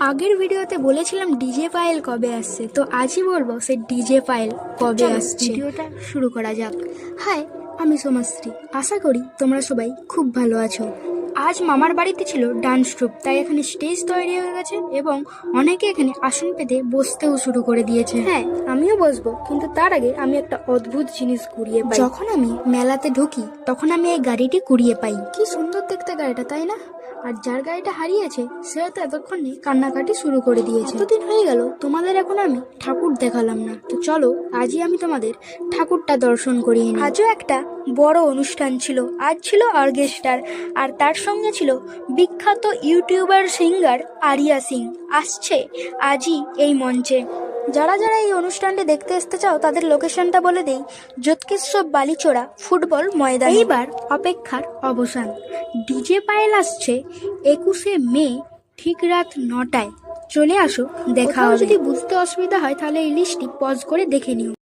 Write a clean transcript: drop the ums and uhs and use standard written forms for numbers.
আগের ভিডিওতে বলেছিলাম ডিজে পায়েল কবে আসছে, তো আজই বলবো সে ডিজে পায়েল কবে আসছে। ভিডিওটা শুরু করা যাক। হাই, আমি সোমাশ্রী। আশা করি তোমরা সবাই খুব ভালো আছো। আজ মামার বাড়িতে ছিল ডান্স ট্রুপ, তাই এখানে স্টেজ তৈরি হয়ে গেছে এবং অনেকে এখানে আসন পেতে বসতেও শুরু করে দিয়েছে। হ্যাঁ, আমিও বসবো, কিন্তু তার আগে আমি একটা অদ্ভুত জিনিস কুড়িয়ে পাই। যখন আমি মেলাতে ঢুকি তখন আমি এই গাড়িটি কুড়িয়ে পাই। কি সুন্দর দেখতে গাড়িটা, তাই না? আর যার গাড়িটা হারিয়েছে সে তো এতক্ষণে কান্নাকাটি শুরু করে দিয়েছে। এতদিন হয়ে গেল তোমাদের এখন আমি ঠাকুর দেখালাম না, তো চলো আজই আমি তোমাদের ঠাকুরটা দর্শন করিয়ে নিই। আজও একটা বড় অনুষ্ঠান ছিল। আজ ছিল অর্কেস্ট্রার, আর তার সঙ্গে ছিল বিখ্যাত ইউটিউবার সিঙ্গার আরিয়া সিং আসছে আজই এই মঞ্চে। যারা যারা এই অনুষ্ঠানটি দেখতে আসতে চাও তাদের লোকেশনটা বলে দেই, জ্যোতিকেশ্বর বালিচোড়া ফুটবল ময়দান। এইবার অপেক্ষার অবসান। ডিজে পায়েল আসছে 21শে মে ঠিক রাত 9টায়। চলে আসো, দেখা হবে। যদি বুঝতে অসুবিধা হয় তাহলে এই লিস্টটি পজ করে দেখে নিও।